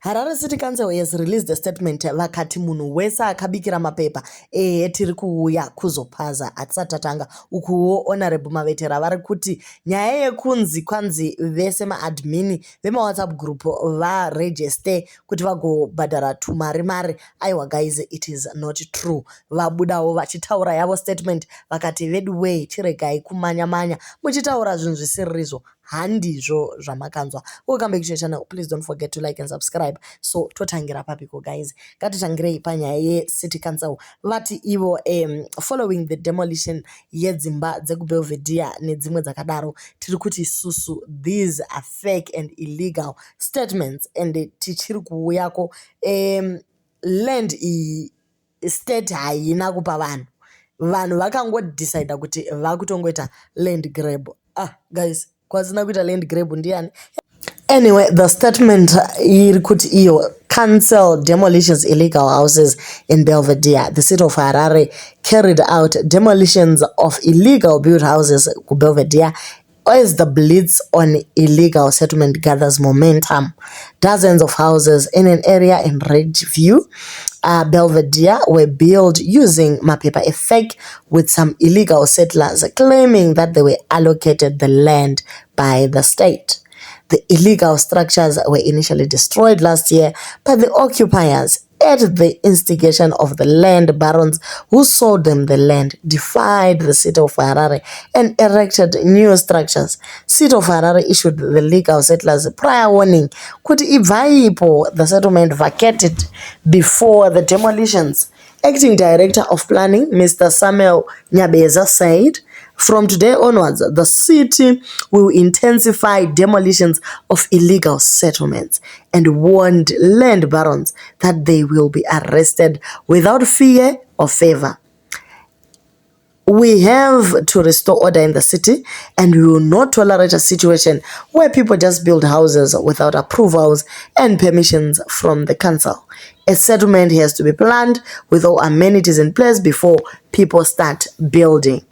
Harare City Council has released a statement vakati munhu wese akabikira mapepa tiri kuuya kuzoputsa hatisati tatanga ukuwo Honorable Mavetera vari kuti nyaya yekunzi kwanzi vese maadmini vemawhatsap group varegister kuti vagobhadhara tumari aiwa guys, it is not true. Vabudawo vachitaura yavo statement vakati veduwei chiregai kumanya muchitaura zvinhu zvisirizvo handizvo zvamakanzwa. Welcome back to your channel. Please don't forget to like and subscribe. So totangira papiko guys, ngatitangirei panyaya ye-city council vati ivo following the demolition yedzimba dzekubelvedere nedzimwe dzakadaro tiri kuti isusu these are fake and illegal statements and tichiri kuuyako land state haina kupa vanhu vakangodecide kuti vakutongoita land grab. Guys, kwazina kuita land grab ndiani? Anyway, the statement iri kuti iyo cancel demolitions illegal houses in Belvedere. The city of Harare carried out demolitions of illegal built houses in Belvedere as the blitz on illegal settlement gathers momentum. Dozens of houses in an area in Ridgeview, Belvedere, were built using mapepa effect, with some illegal settlers claiming that they were allocated the land by the state. The illegal structures were initially destroyed last year by the occupiers at the instigation of the land barons who sold them the land, defied the city of Harare, and erected new structures. City of Harare issued the legal settlers prior warning. Kuti ibvaipo the settlement vacated before the demolitions. Acting Director of Planning, Mr. Samuel Nyabeza, said, "From today onwards, the city will intensify demolitions of illegal settlements," and warned land barons that they will be arrested without fear or favor. "We have to restore order in the city, and we will not tolerate a situation where people just build houses without approvals and permissions from the council. A settlement has to be planned with all amenities in place before people start building.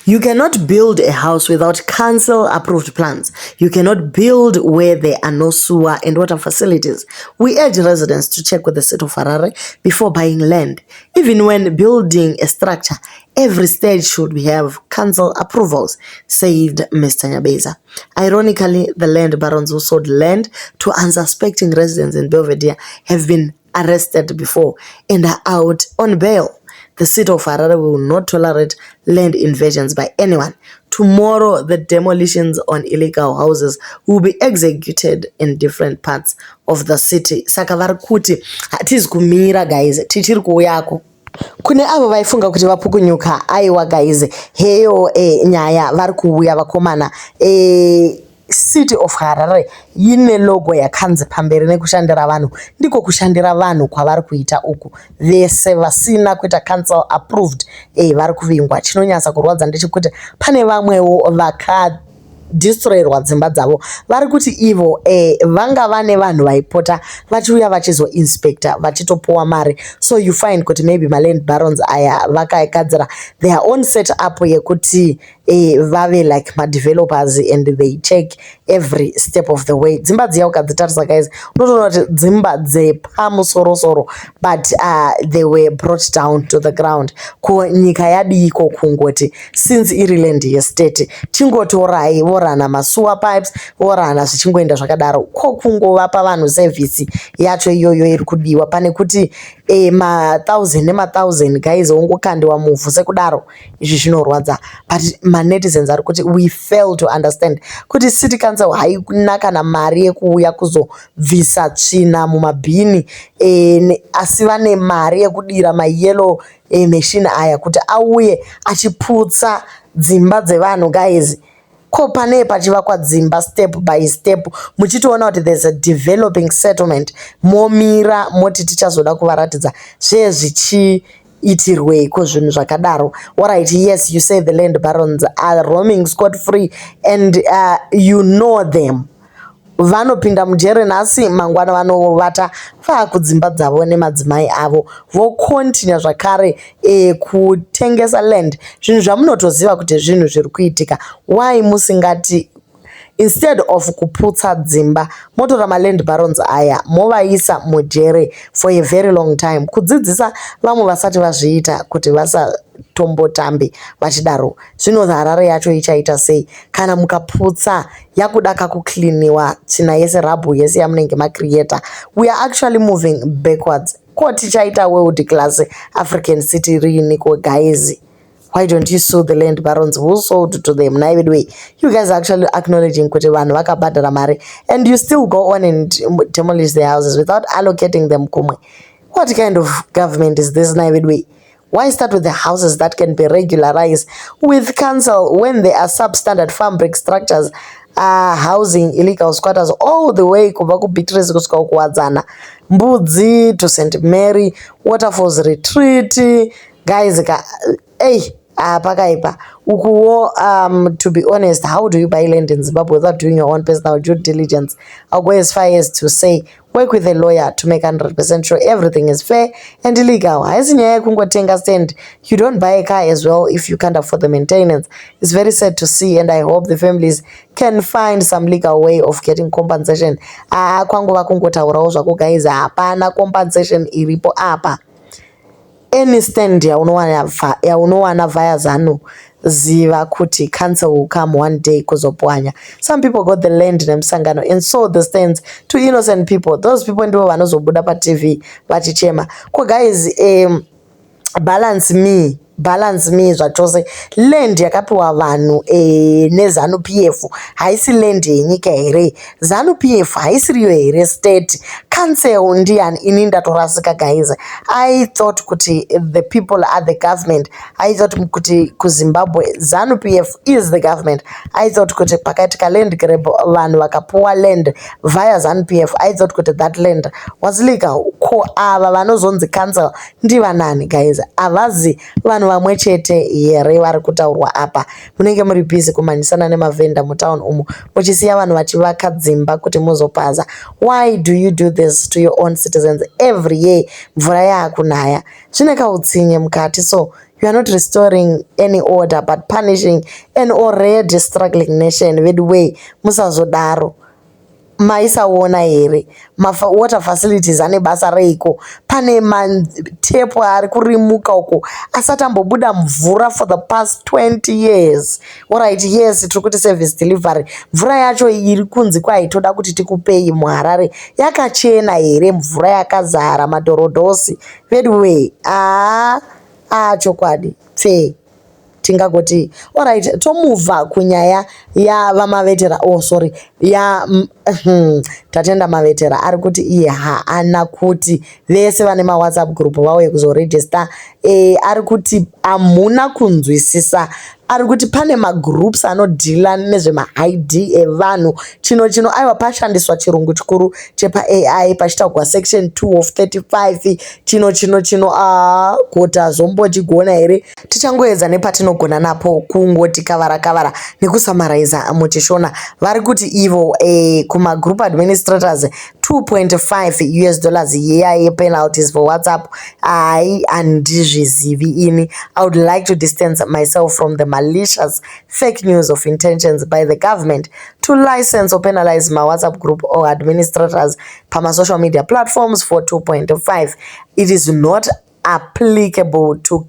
You cannot build a house without council-approved plans. You cannot build where there are no sewer and water facilities. We urge residents to check with the city of Harare before buying land. Even when building a structure, every stage should have council approvals," said Mr. Nyabeza. Ironically, the land barons who sold land to unsuspecting residents in Belvedere have been arrested before and are out on bail. The city of Harare will not tolerate land invasions by anyone. Tomorrow, the demolitions on illegal houses will be executed in different parts of the city. Saka vari kuti hatizi kumira guys, tichiri kuuyako. Kune avo vaifunga kuti vapukunyuka, aiwa guys, heyo nyaya vari kuuya vakomana. City of Harare yine logo yakanzi pamberi nekushandira vanhu, ndiko kushandira vanhu kwavari kuita uku. Vese vasina kuita council approved vari kuvingwa. Chinonyasa kurwadza ndechekuti pane vamwewo destroyerwa dzimba dzavo vari kuti ivo vanga vane vanhu vaipota vachiuya vachizoinspector vachitopuwa mari. So you find kuti maybe maland barons aya vakagadzira their own set up yekuti vave like madevelopers and they check every step of the way. Dzimba dziya ukadzitarisa guys unotoona kuti dzimba dzepamusorosoro, but they were brought down to the ground. Ko nyika yadiko kungoti since iri land yestate chingotorai vorana masewer pipes vorana zvichingoenda zvakadaro, ko kungovapa vanhu service yacho iyoyo iri kudiwa, pane kuti ma1000 guys ongokandiwa muvhu sekudaro. Izvi zvinorwadza, but manetizens ari kuti we fail to understand kuti city council haina kana mari yekuuya kuzobvisa tsvina mumabhini, asi vane mari yekudira mayellow machine aya kuti auye achiputsa dzimba dzevanhu guys. Ko pane pachivakwa dzimba step by step muchitoona kuti there's a developing settlement, momira moti tichazoda kuvaratidza zvezvichiitirweiko zvinhu zvakadaro. Alright, yes, you say the land barons are roaming scot free and you know them. Vanopinda mujere nhasi, mangwana vanovata vakudzimba dzavo nemadzimai avo, vokontinua zvakare kutengesa land. Zvinhu zvamunotoziva kuti zvinhu zviri kuitika. Why musingati instead of kuputsa dzimba motora maland barons aya movaisa mujere for a very long time kudzidzisa vamwe vasati vazviita kuti vasatombotambe vachidaro. Zvino Harare yacho ichaita sei kana mukaputsa yakuda kakukliniwa tsvina yese rabhu yese yamunenge macreator? We are actually moving backwards. Ko tichaita world class African city riniko guys? Why don't you sue the land barons who sold to them? Way, you guys are actually acknowledging kuti vanhu vakabhadhara mari and you still go on and demolish their houses without allocating them kumwe. What kind of government is this? Way, why start with the houses that can be regularized with council when they are substandard farm brick structures, housing illegal squatters all the way kubva kuBeatrice kusvika kuwadzana, Mbudzi to St Mary, Waterfalls Retreat guys. Hey, pakaipa ukuwo. To be honest, how do you buy land in Zimbabwe without doing your own personal due diligence? I'll go as far as to say work with a lawyer to make 100% sure everything is fair and illegal. Stand, you don't buy a car as well if you can't afford the maintenance. It's very sad to see, and I hope the families can find some legal way of getting compensation. Kwangu vakungotaurawo zvako guys, hapana compensation iripo apa. Any stand yaunowana via Zanu, ziva kuti council will come one day kuzopwanya. Some people got the land nemsangano and sold the stands to innocent people. Those people ndivo vanozobuda pa TV vachichema. Ko guys, balance me zvachose. Land yakapiwa vanhu neZanu PF haisi land yenyika here. Zanu PF haisiriyo here state. Council ndiani? Ini ndatorasika guys. I thought kuti the people are the government. I thought kuti kuZimbabwe Zanu PF is the government. I thought kuti pakaitika land grab vanhu vakapuwa land via Zanu PF. I thought kuti that land was legal. Ko ava vanozonzi council ndivanani guys? Avazi vanhu vamwe chete here vari kutaurwa apa. Munenge muri busy kumanisana nemavenda mutaun umu muchisiya vanhu vachivaka dzimba kuti muzopaza. Why do you do this to your own citizens every year? Mvura yakunaya zvine kautsinye mukati, so you are not restoring any order but punishing an already struggling nation. Way musazodaro. Maisaona here water facilities ane basa reiko, pane matepo ari kurimuka uko asati ambobuda mvura for the past 20 years. Alright, yes, tiri kuti service delivery mvura yacho iri kunzi kwaitoda kuti tikupei muHarare yakachena here, mvura yakazara madorodhosi. Way chokwadi tingagoti alright, tomuvha kunyaya yavamavetera. Sorry, tatenda Mavetera ari kuti iye haana kuti vese vane mawhatsap group vauye kuzoregister. Ari kuti hamuna kunzwisisa. Ari kuti pane magroups anodhila nezvemaID evanhu. Chino aiwa pashandiswa chirungu chikuru chepa AI pachitagwa section 2 of 35. Chino gota zombojigona here. Tichangoedza nepatinogona napo kungoti kavara nekusamaraiza muchishona. Vari kuti ivo kumagroup administrators $2.5 year penalties for WhatsApp. Handizvizivi ini. I would like to distance myself from the malicious fake news of intentions by the government to license or penalize my WhatsApp group or administrators pama social media platforms for 2.5. It is not applicable to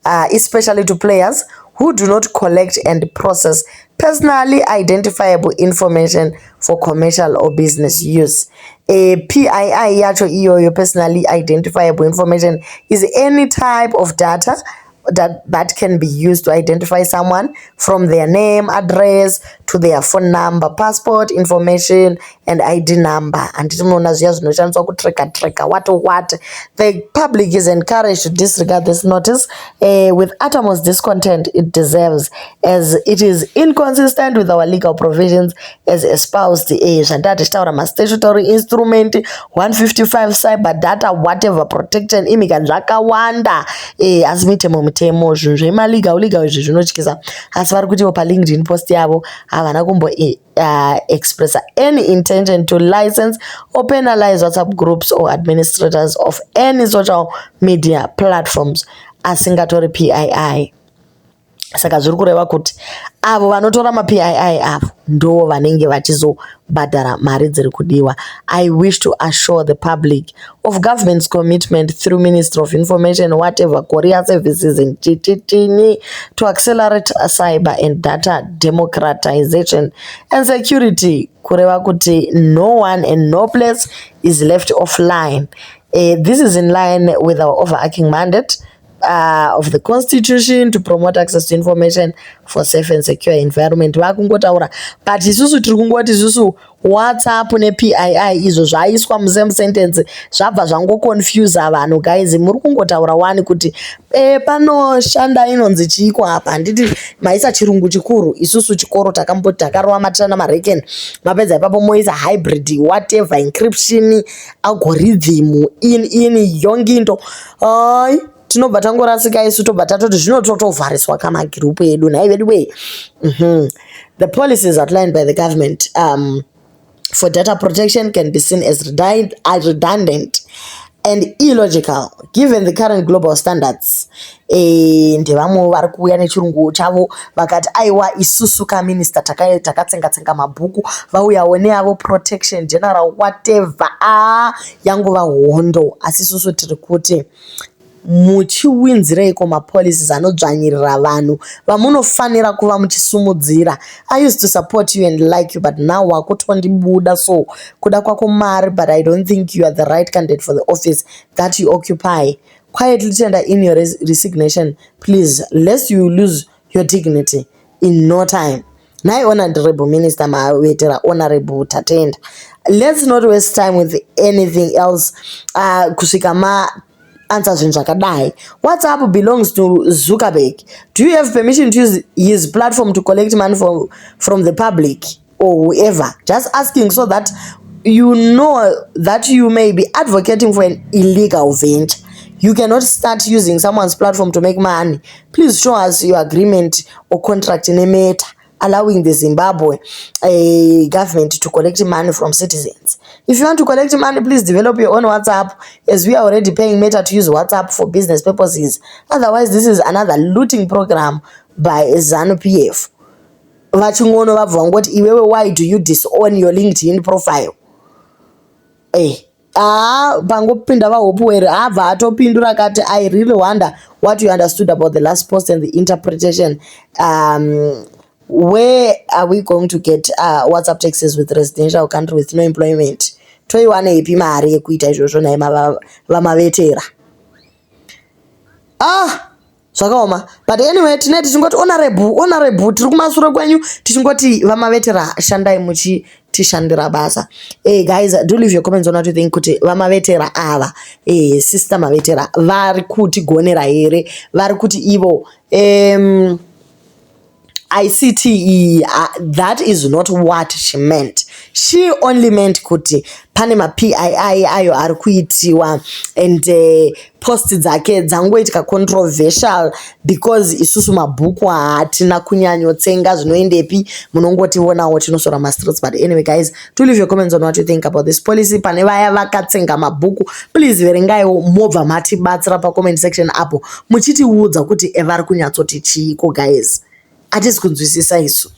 especially to players who do not collect and process personally identifiable information for commercial or business use. PII yacho iyo personally identifiable information is any type of data that can be used to identify someone, from their name, address to their phone number, passport information and ID number. And what the public is encouraged to disregard this notice with utmost discontent it deserves, as it is inconsistent with our legal provisions as espoused statutory instrument 155 cyber data whatever protection imika zvakawanda as mitemo zvemaliga izvi zvinotyisa. Asi vari kuti pa LinkedIn post yavo havana kumbo expressa any intention to license or penalize WhatsApp groups or administrators of any social media platforms asingatori PII. saka zviri kureva kuti avo vanotora mapii avo ndo vanenge vachizobhadhara mari dziri kudiwa. I wish to assure the public of government's commitment through Ministry of Information, whatever, Courier Services and TTTini to accelerate cyber and data democratization and security. Kureva kuti no one and no place is left offline. This is in line with our overarching mandate of the Constitution to promote access to information for safe and secure environment. Vakungotaura but isusu tiri kungoti isusu WhatsApp ne PII izvo zvaiswa musame sentence zvabva zvangoconfuse vanhu. Guys, muri kungotaura wani kuti panoshanda inonzi chiiko apa. Handiti maisa chirungu chikuru. Isusu chikoro takamboti takarova matana mareken mapedza ipapo moisa hybrid whatever encryption algorithm in yongindo tinobva tangorasika isu tobva tatoti zvinototovhariswa kamagirupu edu nhai vedu wei. The policies outlined by the government for data protection can be seen as redundant and illogical given the current global standards. Ndevamwe vari kuuya nechirungu chavo vakati aiwa isusu kaminista takatsenga mabhuku vauyawo neavo protection general whatever yangova hondo. Asi isusu tiri kuti muchiwinzireiko mapolicies anodzvanyirira vanhu vamunofanira kuva muchisumudzira. I used to support you and like you, but now wakutondibuda, so kuda kwako mari, but I don't think you are the right candidate for the office that you occupy. Quietly tender in your resignation, please, lest you lose your dignity in no time. Now, Honorable Minister Mavetera, Honorable Tatenda, let's not waste time with anything else. Kusikama answer zvakadai. WhatsApp belongs to Zuckerberg. Do you have permission to use his platform to collect money from the public or whoever? Just asking so that you know that you may be advocating for an illegal venture. You cannot start using someone's platform to make money. Please show us your agreement or contract in a Meta allowing the Zimbabwe government to collect money from citizens. If you want to collect money, please develop your own WhatsApp, as we are already paying Meta to use WhatsApp for business purposes. Otherwise, this is another looting program by ZANU-PF. Vachingono vabvangoti iwewe, why do you disown your LinkedIn profile? Pangopinda vahopuwere abva atopindura kati I really wonder what you understood about the last post and the interpretation. Where are we going to get WhatsApp taxes with residential country with no employment? Toiwana ipi mari yekuita izvozvo nai vamavetera. Zvakaoma. But anyway, tine tichingoti honorable tiri kumashure kwenyu tichingoti vamavetera shandai muchitishandira basa. Guys, do leave your comments on what you think kuti vamavetera ava sister Mavetera vari kutigonera here, vari kuti ivo ICT, that is not what she meant. She only meant kuti pane mapii ayo ari kuitiwa and post dzake dzangoitika controversial because isusu mabhuku hatina kunyanyotsenga zvinoendepi, munongotionawo tinosora mastreets. But anyway, guys, do leave your comments on what you think about this policy. Pane vaya vakatsenga mabhuku, please verengaiwo mobva matibatsira pacomment section apo muchitiudza kuti evari kunyatsoti chiiko. Guys, hatisi kunzwisisa isu.